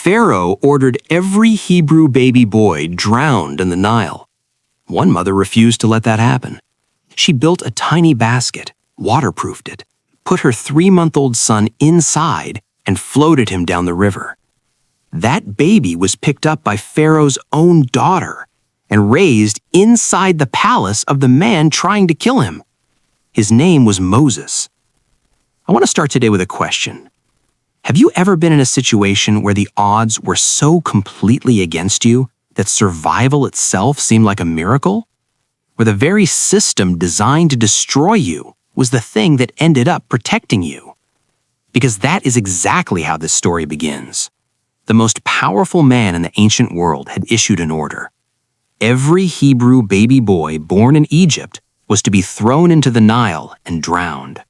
Pharaoh ordered every Hebrew baby boy drowned in the Nile. One mother refused to let that happen. She built a tiny basket, waterproofed it, put her 3-month-old son inside, and floated him down the river. That baby was picked up by Pharaoh's own daughter and raised inside the palace of the man trying to kill him. His name was Moses. I want to start today with a question. Have you ever been in a situation where the odds were so completely against you that survival itself seemed like a miracle? Where the very system designed to destroy you was the thing that ended up protecting you? Because that is exactly how this story begins. The most powerful man in the ancient world had issued an order. Every Hebrew baby boy born in Egypt was to be thrown into the Nile and drowned.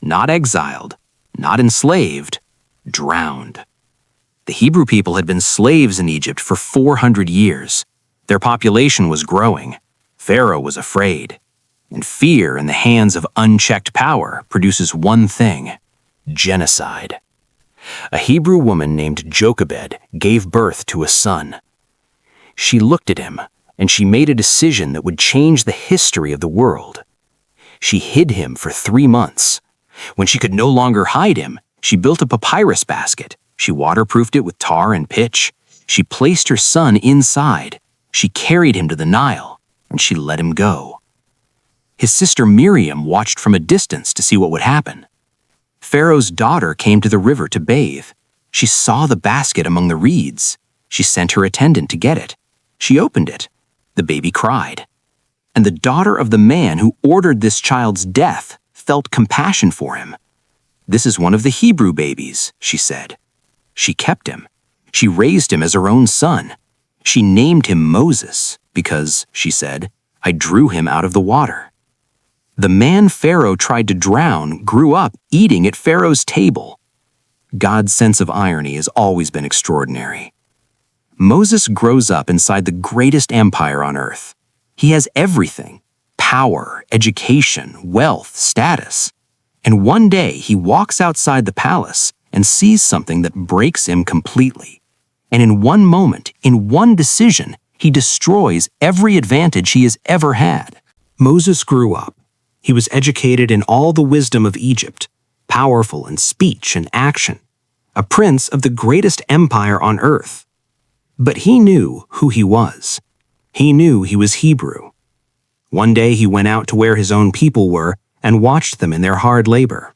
Not exiled, not enslaved, drowned. The Hebrew people had been slaves in Egypt for 400 years. Their population was growing. Pharaoh was afraid. And fear in the hands of unchecked power produces one thing: genocide. A Hebrew woman named Jochebed gave birth to a son. She looked at him, and she made a decision that would change the history of the world. She hid him for 3 months. When she could no longer hide him, she built a papyrus basket. She waterproofed it with tar and pitch. She placed her son inside. She carried him to the Nile, and she let him go. His sister Miriam watched from a distance to see what would happen. Pharaoh's daughter came to the river to bathe. She saw the basket among the reeds. She sent her attendant to get it. She opened it. The baby cried. And the daughter of the man who ordered this child's death felt compassion for him. "This is one of the Hebrew babies," she said. She kept him. She raised him as her own son. She named him Moses because, she said, "I drew him out of the water." The man Pharaoh tried to drown grew up eating at Pharaoh's table. God's sense of irony has always been extraordinary. Moses grows up inside the greatest empire on earth. He has everything: power, education, wealth, status. And one day he walks outside the palace and sees something that breaks him completely. And in one moment, in one decision, he destroys every advantage he has ever had. Moses grew up. He was educated in all the wisdom of Egypt, powerful in speech and action, a prince of the greatest empire on earth. But he knew who he was. He knew he was Hebrew. One day he went out to where his own people were and watched them in their hard labor.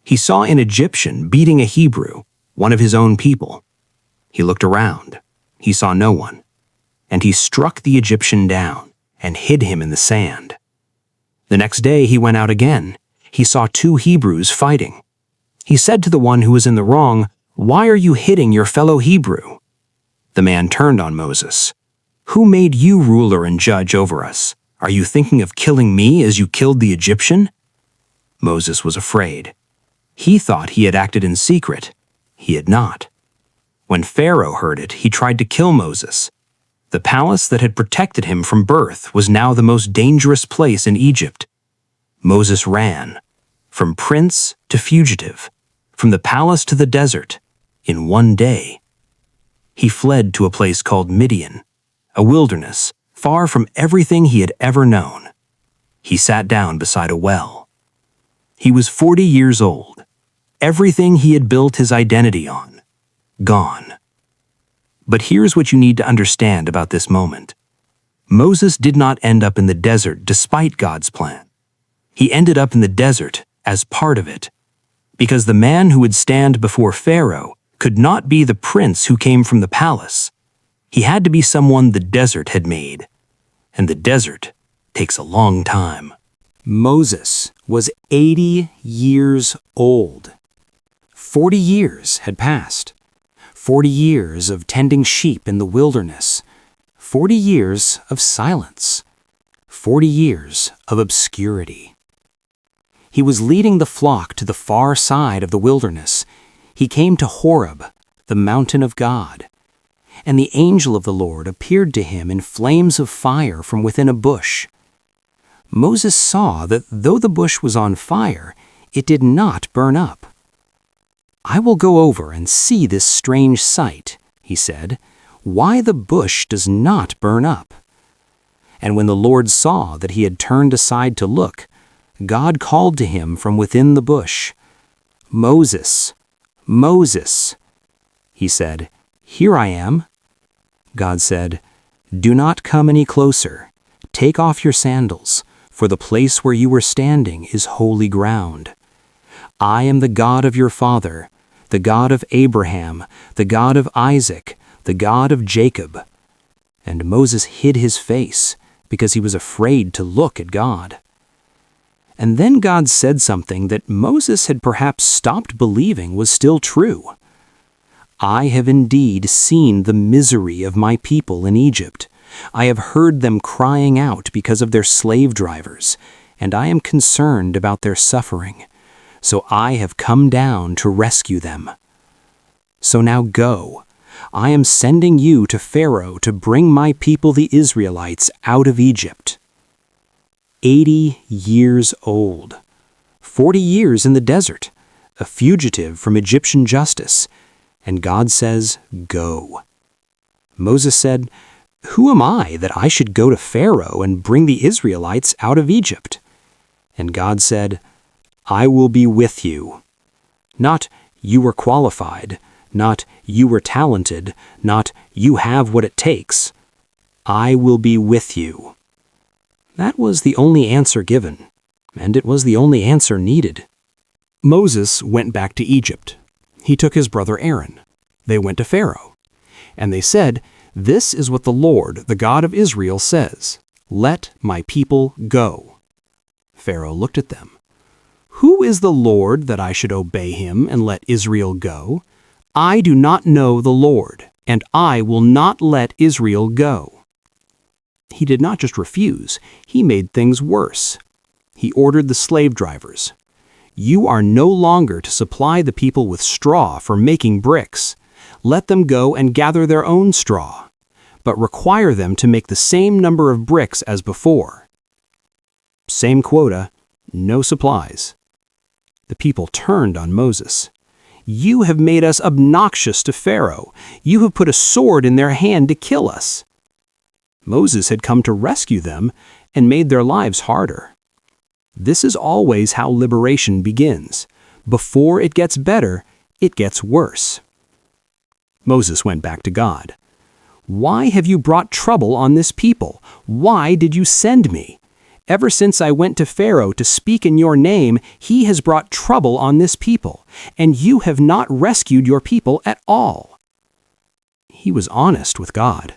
He saw an Egyptian beating a Hebrew, one of his own people. He looked around. He saw no one. And he struck the Egyptian down and hid him in the sand. The next day he went out again. He saw 2 Hebrews fighting. He said to the one who was in the wrong, "Why are you hitting your fellow Hebrew?" The man turned on Moses. "Who made you ruler and judge over us? Are you thinking of killing me as you killed the Egyptian?" Moses was afraid. He thought he had acted in secret. He had not. When Pharaoh heard it, he tried to kill Moses. The palace that had protected him from birth was now the most dangerous place in Egypt. Moses ran, from prince to fugitive, from the palace to the desert, in one day. He fled to a place called Midian, a wilderness, far from everything he had ever known. He sat down beside a well. He was 40 years old. Everything he had built his identity on, gone. But here's what you need to understand about this moment. Moses did not end up in the desert despite God's plan. He ended up in the desert as part of it, because the man who would stand before Pharaoh could not be the prince who came from the palace. He had to be someone the desert had made, and the desert takes a long time. Moses was 80 years old. 40 years had passed. 40 years of tending sheep in the wilderness. 40 years of silence. 40 years of obscurity. He was leading the flock to the far side of the wilderness. He came to Horeb, the mountain of God. And the angel of the Lord appeared to him in flames of fire from within a bush. Moses saw that though the bush was on fire, it did not burn up. "I will go over and see this strange sight," he said, "why the bush does not burn up." And when the Lord saw that he had turned aside to look, God called to him from within the bush, "Moses, Moses." He said, "Here I am." God said, "Do not come any closer. Take off your sandals, for the place where you were standing is holy ground. I am the God of your father, the God of Abraham, the God of Isaac, the God of Jacob." And Moses hid his face because he was afraid to look at God. And then God said something that Moses had perhaps stopped believing was still true. "I have indeed seen the misery of my people in Egypt. I have heard them crying out because of their slave drivers, and I am concerned about their suffering. So I have come down to rescue them. So now go. I am sending you to Pharaoh to bring my people the Israelites out of Egypt." 80 years old, 40 years in the desert, a fugitive from Egyptian justice, and God says, "Go." Moses said, "Who am I that I should go to Pharaoh and bring the Israelites out of Egypt?" And God said, "I will be with you." Not, "You were qualified," not, "You were talented," not, "You have what it takes." "I will be with you." That was the only answer given, and it was the only answer needed. Moses went back to Egypt. He took his brother Aaron. They went to Pharaoh, and they said, "This is what the Lord, the God of Israel, says, 'Let my people go.'" Pharaoh looked at them. "Who is the Lord that I should obey him and let Israel go? I do not know the Lord, and I will not let Israel go." He did not just refuse, he made things worse. He ordered the slave drivers, "You are no longer to supply the people with straw for making bricks. Let them go and gather their own straw, but require them to make the same number of bricks as before." Same quota, no supplies. The people turned on Moses. "You have made us obnoxious to Pharaoh. You have put a sword in their hand to kill us." Moses had come to rescue them and made their lives harder. This is always how liberation begins. Before it gets better, it gets worse. Moses went back to God. "Why have you brought trouble on this people? Why did you send me? Ever since I went to Pharaoh to speak in your name, he has brought trouble on this people, and you have not rescued your people at all." He was honest with God,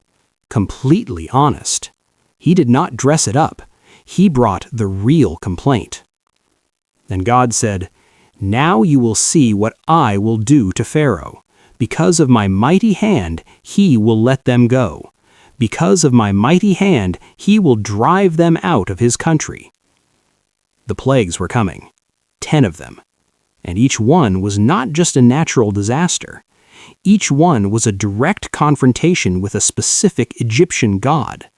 completely honest. He did not dress it up. He brought the real complaint. And God said, "Now you will see what I will do to Pharaoh. Because of my mighty hand, he will let them go. Because of my mighty hand, he will drive them out of his country." The plagues were coming, 10 of them. And each one was not just a natural disaster. Each one was a direct confrontation with a specific Egyptian god.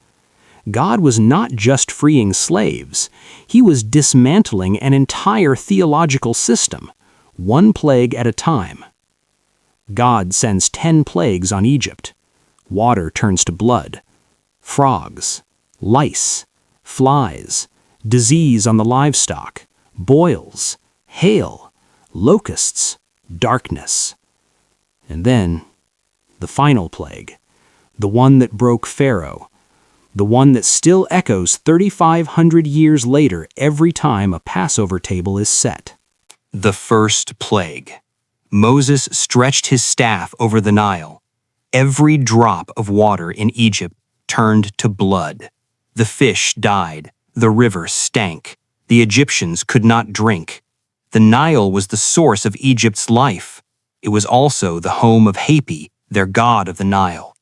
God was not just freeing slaves. He was dismantling an entire theological system, one plague at a time. God sends 10 plagues on Egypt. Water turns to blood. Frogs, lice, flies, disease on the livestock, boils, hail, locusts, darkness. And then, the final plague, the one that broke Pharaoh, the one that still echoes 3,500 years later every time a Passover table is set. The first plague. Moses stretched his staff over the Nile. Every drop of water in Egypt turned to blood. The fish died. The river stank. The Egyptians could not drink. The Nile was the source of Egypt's life. It was also the home of Hapi, their god of the Nile.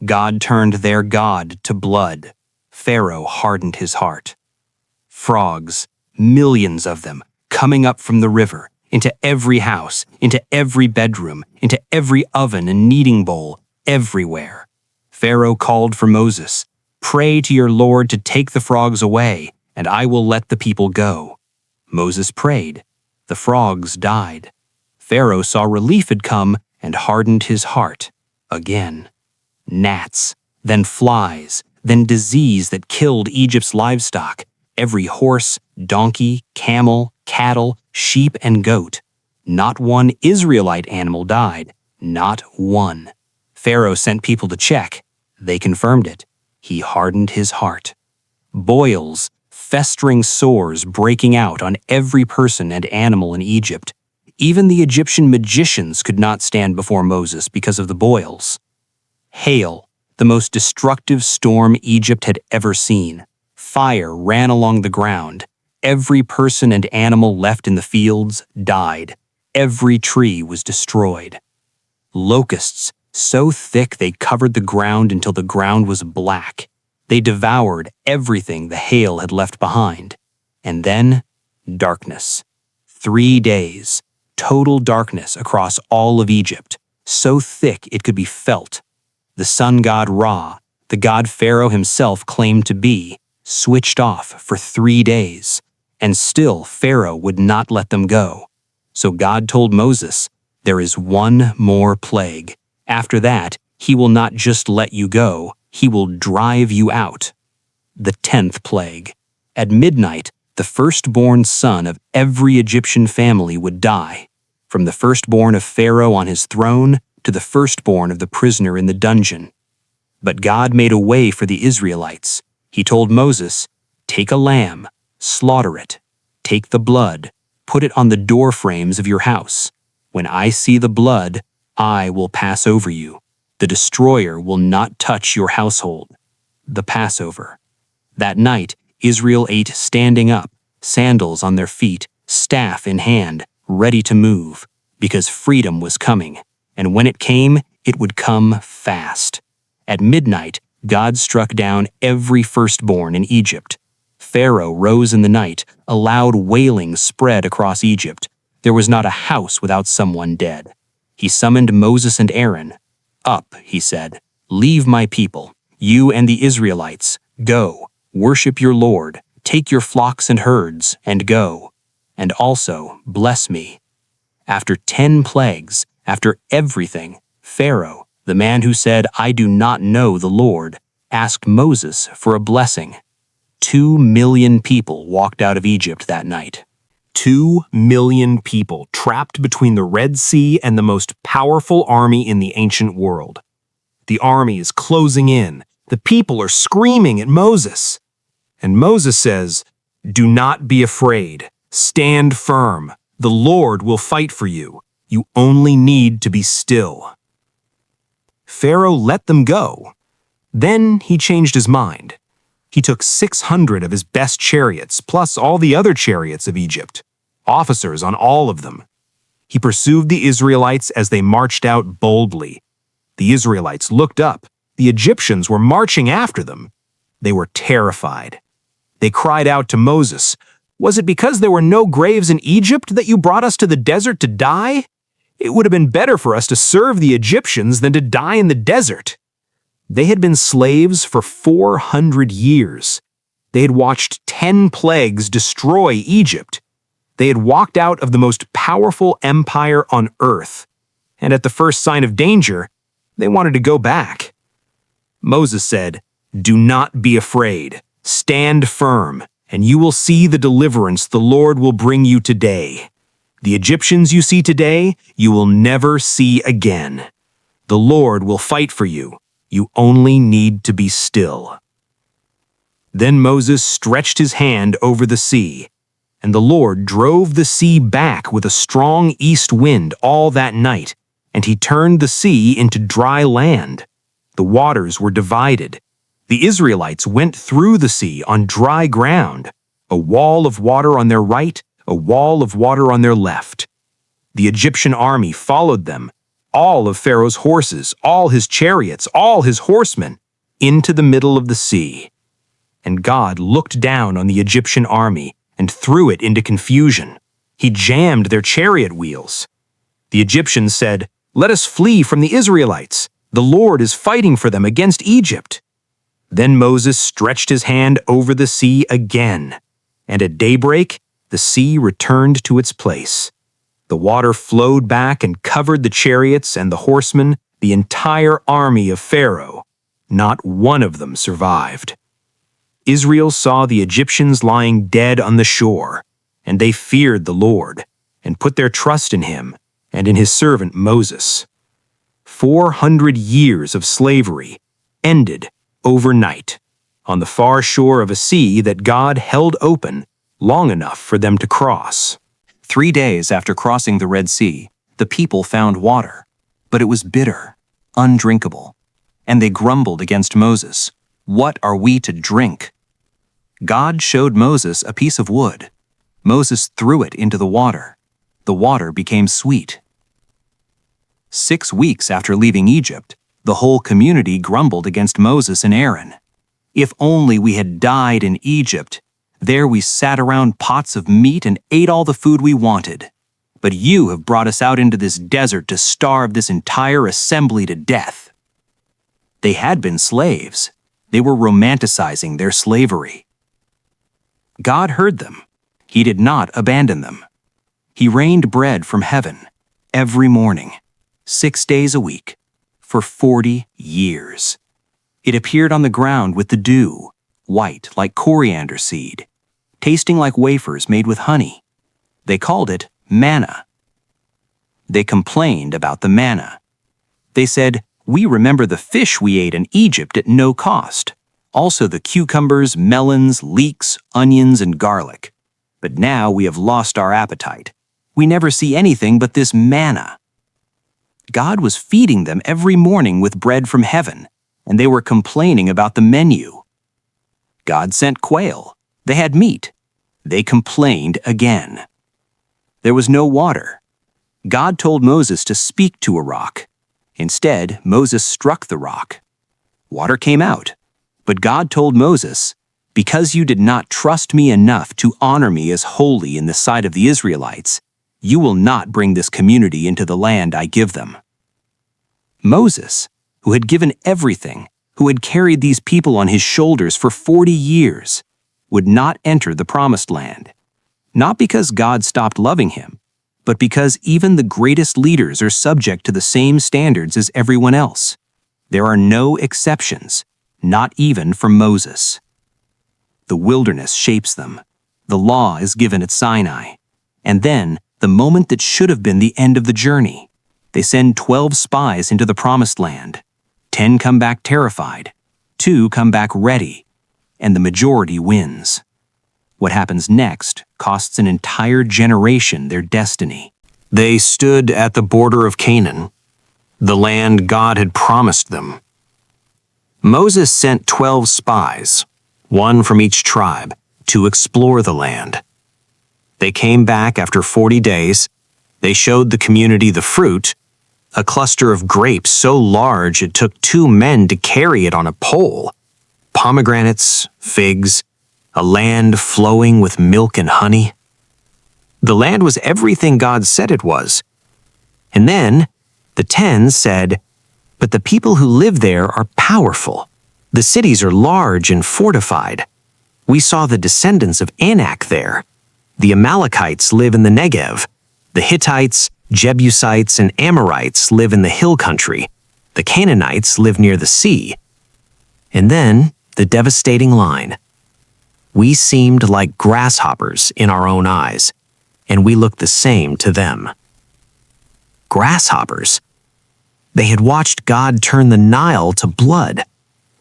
God turned their god to blood. Pharaoh hardened his heart. Frogs, millions of them, coming up from the river, into every house, into every bedroom, into every oven and kneading bowl, everywhere. Pharaoh called for Moses, "Pray to your Lord to take the frogs away, and I will let the people go." Moses prayed. The frogs died. Pharaoh saw relief had come and hardened his heart. Again. Gnats, then flies, then disease that killed Egypt's livestock, every horse, donkey, camel, cattle, sheep, and goat. Not one Israelite animal died, not one. Pharaoh sent people to check. They confirmed it. He hardened his heart. Boils, festering sores breaking out on every person and animal in Egypt. Even the Egyptian magicians could not stand before Moses because of the boils. Hail, the most destructive storm Egypt had ever seen. Fire ran along the ground. Every person and animal left in the fields died. Every tree was destroyed. Locusts, so thick they covered the ground until the ground was black. They devoured everything the hail had left behind. And then, darkness. 3 days, total darkness across all of Egypt, so thick it could be felt. The sun god Ra, the god Pharaoh himself claimed to be, switched off for 3 days, and still Pharaoh would not let them go. So God told Moses, "There is one more plague. After that, he will not just let you go, he will drive you out." The 10th plague. At midnight, the firstborn son of every Egyptian family would die, from the firstborn of Pharaoh on his throne to the firstborn of the prisoner in the dungeon. But God made a way for the Israelites. He told Moses, "Take a lamb, slaughter it. Take the blood, put it on the door frames of your house. When I see the blood, I will pass over you. The destroyer will not touch your household." The Passover. That night, Israel ate standing up, sandals on their feet, staff in hand, ready to move, because freedom was coming, and when it came, it would come fast. At midnight, God struck down every firstborn in Egypt. Pharaoh rose in the night, a loud wailing spread across Egypt. There was not a house without someone dead. He summoned Moses and Aaron. "Up," he said, "leave my people, you and the Israelites. Go, worship your Lord, take your flocks and herds, and go. And also bless me." After 10 plagues, after everything, Pharaoh, the man who said, "I do not know the Lord," asked Moses for a blessing. 2 million people walked out of Egypt that night. 2 million people trapped between the Red Sea and the most powerful army in the ancient world. The army is closing in. The people are screaming at Moses. And Moses says, "Do not be afraid. Stand firm. The Lord will fight for you. You only need to be still." Pharaoh let them go. Then he changed his mind. He took 600 of his best chariots, plus all the other chariots of Egypt, officers on all of them. He pursued the Israelites as they marched out boldly. The Israelites looked up. The Egyptians were marching after them. They were terrified. They cried out to Moses, "Was it because there were no graves in Egypt that you brought us to the desert to die? It would have been better for us to serve the Egyptians than to die in the desert." They had been slaves for 400 years. They had watched 10 plagues destroy Egypt. They had walked out of the most powerful empire on earth. And at the first sign of danger, they wanted to go back. Moses said, "Do not be afraid. Stand firm, and you will see the deliverance the Lord will bring you today. The Egyptians you see today, you will never see again. The Lord will fight for you. You only need to be still." Then Moses stretched his hand over the sea, and the Lord drove the sea back with a strong east wind all that night, and he turned the sea into dry land. The waters were divided. The Israelites went through the sea on dry ground, a wall of water on their right, a wall of water on their left. The Egyptian army followed them, all of Pharaoh's horses, all his chariots, all his horsemen, into the middle of the sea. And God looked down on the Egyptian army and threw it into confusion. He jammed their chariot wheels. The Egyptians said, "Let us flee from the Israelites. The Lord is fighting for them against Egypt." Then Moses stretched his hand over the sea again, and at daybreak the sea returned to its place. The water flowed back and covered the chariots and the horsemen The entire army of Pharaoh, not one of them survived. Israel saw the Egyptians lying dead on the shore, and they feared the Lord, and put their trust in him and in his servant Moses. 400 years of slavery ended overnight on the far shore of a sea that God held open long enough for them to cross. 3 days after crossing the Red Sea, the people found water, but it was bitter, undrinkable, and they grumbled against Moses. "What are we to drink?" God showed Moses a piece of wood. Moses threw it into the water. The water became sweet. 6 weeks after leaving Egypt, the whole community grumbled against Moses and Aaron. "If only we had died in Egypt. There we sat around pots of meat and ate all the food we wanted. But you have brought us out into this desert to starve this entire assembly to death." They had been slaves. They were romanticizing their slavery. God heard them. He did not abandon them. He rained bread from heaven every morning, 6 days a week, for 40 years. It appeared on the ground with the dew, white like coriander seed, tasting like wafers made with honey. They called it manna. They complained about the manna. They said, "We remember the fish we ate in Egypt at no cost, also the cucumbers, melons, leeks, onions, and garlic. But now we have lost our appetite. We never see anything but this manna." God was feeding them every morning with bread from heaven, and they were complaining about the menu. God sent quail. They had meat. They complained again. There was no water. God told Moses to speak to a rock. Instead, Moses struck the rock. Water came out. But God told Moses, "Because you did not trust me enough to honor me as holy in the sight of the Israelites, you will not bring this community into the land I give them." Moses, who had given everything, who had carried these people on his shoulders for 40 years, would not enter the promised land. Not because God stopped loving him, but because even the greatest leaders are subject to the same standards as everyone else. There are no exceptions, not even for Moses. The wilderness shapes them. The law is given at Sinai. And then, the moment that should have been the end of the journey, they send 12 spies into the promised land. 10 come back terrified. 2 come back ready. And the majority wins. What happens next costs an entire generation their destiny. They stood at the border of Canaan, the land God had promised them. Moses sent 12 spies, one from each tribe, to explore the land. They came back after 40 days. They showed the community the fruit, a cluster of grapes so large it took 2 men to carry it on a pole, pomegranates, figs, a land flowing with milk and honey. The land was everything God said it was. And then the 10 said, "But the people who live there are powerful. The cities are large and fortified. We saw the descendants of Anak there. The Amalekites live in the Negev. The Hittites, Jebusites, and Amorites live in the hill country. The Canaanites live near the sea." And then the devastating line. "We seemed like grasshoppers in our own eyes, and we looked the same to them." Grasshoppers. They had watched God turn the Nile to blood.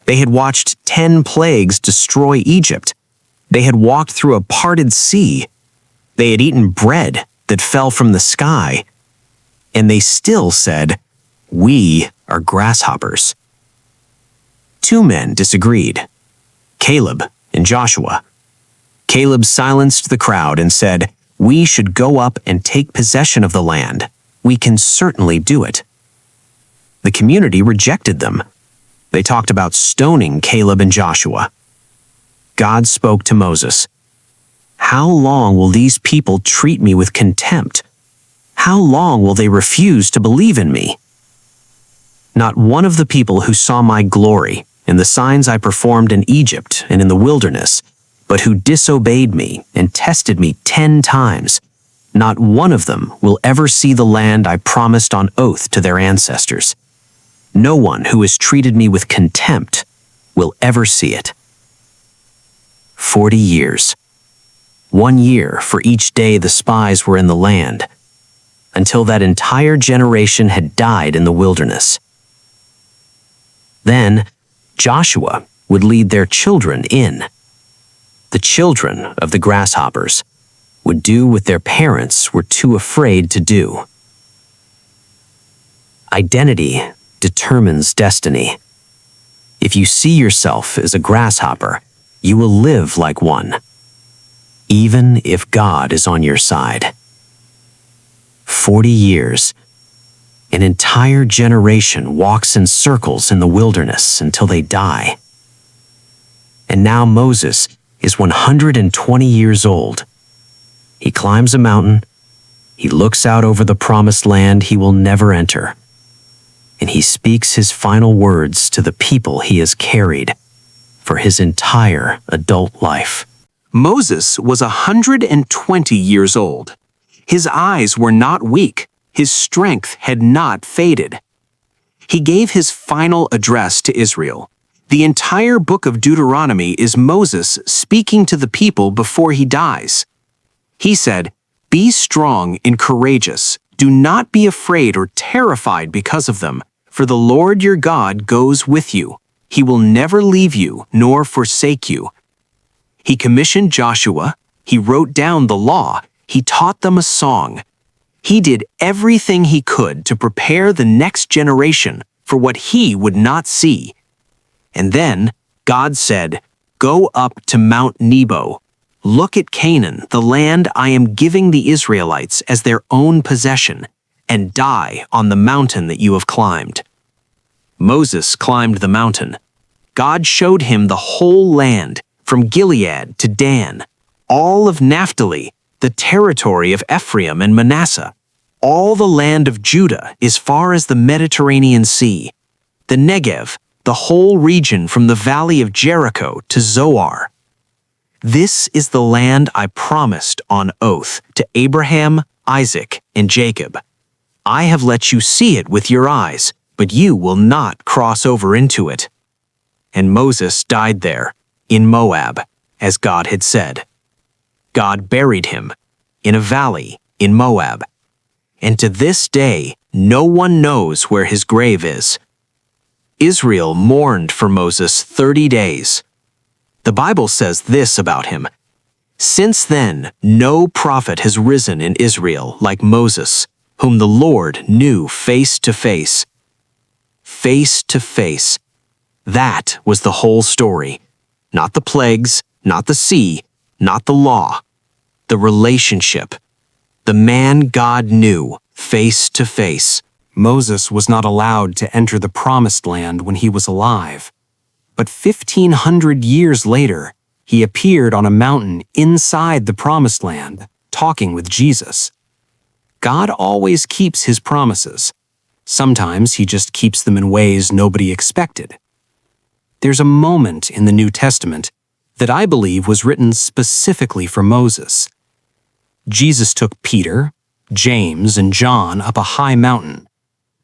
They had watched 10 plagues destroy Egypt. They had walked through a parted sea. They had eaten bread that fell from the sky. And they still said, "We are grasshoppers." 2 men disagreed, Caleb and Joshua. Caleb silenced the crowd and said, "We should go up and take possession of the land. We can certainly do it." The community rejected them. They talked about stoning Caleb and Joshua. God spoke to Moses, "How long will these people treat me with contempt? How long will they refuse to believe in me? Not one of the people who saw my glory and the signs I performed in Egypt and in the wilderness, but who disobeyed me and tested me 10 times, not one of them will ever see the land I promised on oath to their ancestors." No one who has treated me with contempt will ever see it. 40 years. 1 year for each day the spies were in the land, until that entire generation had died in the wilderness. Then Joshua would lead their children in. The children of the grasshoppers would do what their parents were too afraid to do. Identity determines destiny. If you see yourself as a grasshopper, you will live like one, even if God is on your side. 40 years. An entire generation walks in circles in the wilderness until they die. And now Moses is 120 years old. He climbs a mountain, he looks out over the promised land he will never enter, and he speaks his final words to the people he has carried for his entire adult life. Moses was 120 years old. His eyes were not weak. His strength had not faded. He gave his final address to Israel. The entire book of Deuteronomy is Moses speaking to the people before he dies. He said, "Be strong and courageous. Do not be afraid or terrified because of them, for the Lord your God goes with you. He will never leave you nor forsake you." He commissioned Joshua. He wrote down the law. He taught them a song. He did everything he could to prepare the next generation for what he would not see. And then God said, "Go up to Mount Nebo. Look at Canaan, the land I am giving the Israelites as their own possession, and die on the mountain that you have climbed." Moses climbed the mountain. God showed him the whole land, from Gilead to Dan, all of Naphtali, the territory of Ephraim and Manasseh, all the land of Judah as far as the Mediterranean Sea, the Negev, the whole region from the valley of Jericho to Zoar. This is the land I promised on oath to Abraham, Isaac, and Jacob. I have let you see it with your eyes, but you will not cross over into it. And Moses died there, in Moab, as God had said. God buried him in a valley in Moab. And to this day, no one knows where his grave is. Israel mourned for Moses 30 days. The Bible says this about him: "Since then, no prophet has risen in Israel like Moses, whom the Lord knew face to face." Face to face. That was the whole story. Not the plagues, not the sea, not the law. The relationship. The man God knew face to face. Moses was not allowed to enter the Promised Land when he was alive. But 1,500 years later, he appeared on a mountain inside the Promised Land, talking with Jesus. God always keeps his promises. Sometimes he just keeps them in ways nobody expected. There's a moment in the New Testament that I believe was written specifically for Moses. Jesus took Peter, James, and John up a high mountain.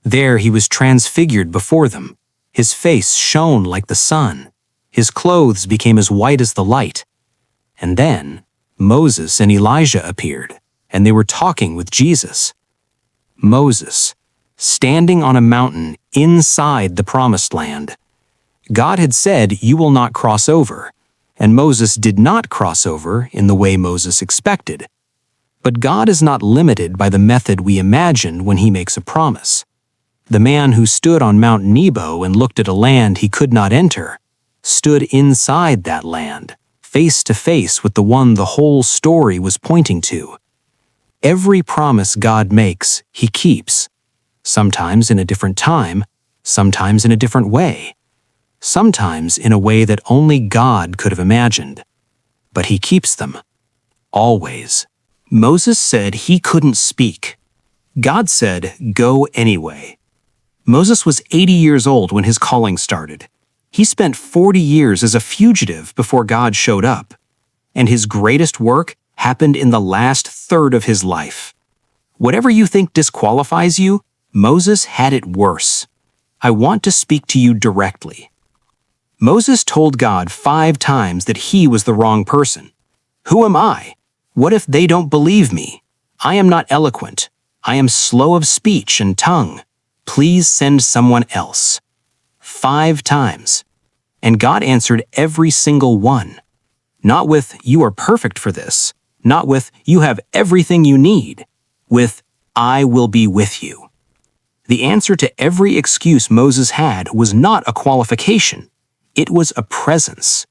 There he was transfigured before them. His face shone like the sun. His clothes became as white as the light. And then Moses and Elijah appeared, and they were talking with Jesus. Moses, standing on a mountain inside the Promised Land. God had said, "You will not cross over," and Moses did not cross over in the way Moses expected. But God is not limited by the method we imagine when he makes a promise. The man who stood on Mount Nebo and looked at a land he could not enter stood inside that land, face to face with the one the whole story was pointing to. Every promise God makes, he keeps. Sometimes in a different time, sometimes in a different way. Sometimes in a way that only God could have imagined. But he keeps them. Always. Moses said he couldn't speak. God said, "Go anyway." Moses was 80 years old when his calling started. He spent 40 years as a fugitive before God showed up. And his greatest work happened in the last third of his life. Whatever you think disqualifies you, Moses had it worse. I want to speak to you directly. Moses told God 5 times that he was the wrong person. Who am I? What if they don't believe me? I am not eloquent. I am slow of speech and tongue. Please send someone else. 5 times. And God answered every single one. Not with, you are perfect for this. Not with, you have everything you need. With, I will be with you. The answer to every excuse Moses had was not a qualification. It was a presence.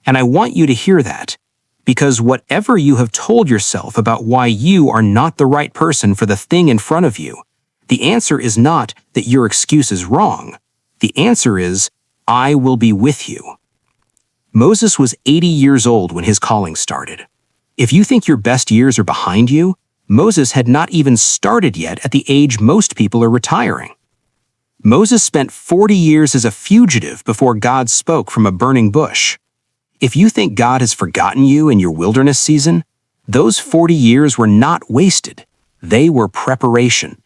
And I want you to hear that, because whatever you have told yourself about why you are not the right person for the thing in front of you, the answer is not that your excuse is wrong. The answer is, I will be with you. Moses was 80 years old when his calling started. If you think your best years are behind you, Moses had not even started yet at the age most people are retiring. Moses spent 40 years as a fugitive before God spoke from a burning bush. If you think God has forgotten you in your wilderness season, those 40 years were not wasted. They were preparation.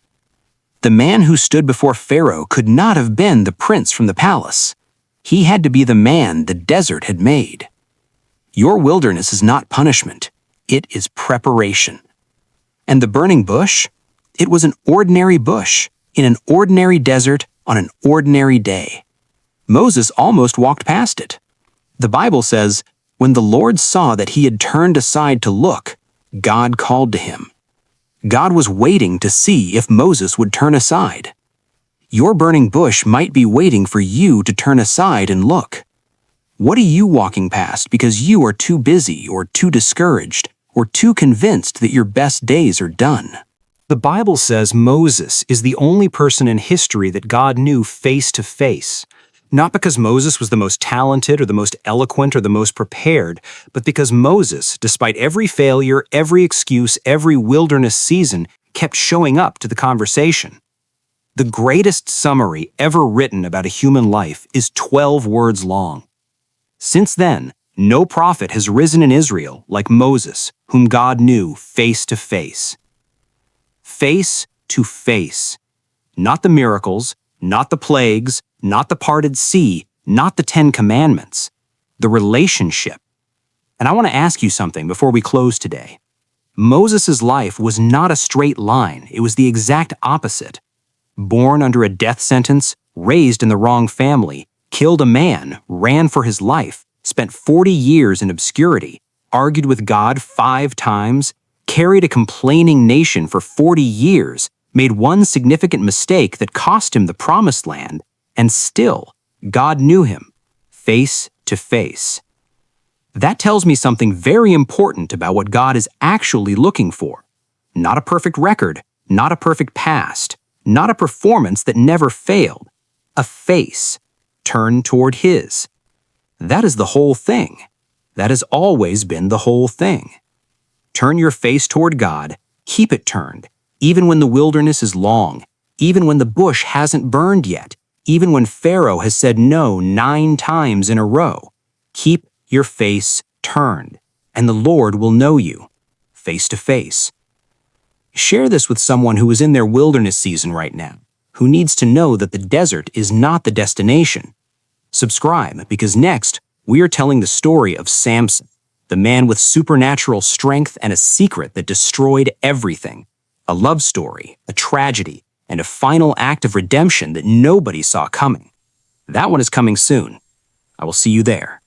The man who stood before Pharaoh could not have been the prince from the palace. He had to be the man the desert had made. Your wilderness is not punishment. It is preparation. And the burning bush? It was an ordinary bush, in an ordinary desert, on an ordinary day. Moses almost walked past it. The Bible says, when the Lord saw that he had turned aside to look, God called to him. God was waiting to see if Moses would turn aside. Your burning bush might be waiting for you to turn aside and look. What are you walking past because you are too busy or too discouraged or too convinced that your best days are done? The Bible says Moses is the only person in history that God knew face to face. Not because Moses was the most talented or the most eloquent or the most prepared, but because Moses, despite every failure, every excuse, every wilderness season, kept showing up to the conversation. The greatest summary ever written about a human life is 12 words long. Since then, no prophet has risen in Israel like Moses, whom God knew face to face. Face to face. Not the miracles, not the plagues, not the parted sea, not the 10 Commandments. The relationship. And I want to ask you something before we close today. Moses' life was not a straight line. It was the exact opposite. Born under a death sentence, raised in the wrong family, killed a man, ran for his life, spent 40 years in obscurity, argued with God 5 times, carried a complaining nation for 40 years, made one significant mistake that cost him the promised land, and still, God knew him, face to face. That tells me something very important about what God is actually looking for. Not a perfect record, not a perfect past, not a performance that never failed. A face turned toward His. That is the whole thing. That has always been the whole thing. Turn your face toward God, keep it turned, even when the wilderness is long, even when the bush hasn't burned yet, even when Pharaoh has said no 9 times in a row. Keep your face turned, and the Lord will know you, face to face. Share this with someone who is in their wilderness season right now, who needs to know that the desert is not the destination. Subscribe, because next, we are telling the story of Samson, the man with supernatural strength and a secret that destroyed everything. A love story, a tragedy, and a final act of redemption that nobody saw coming. That one is coming soon. I will see you there.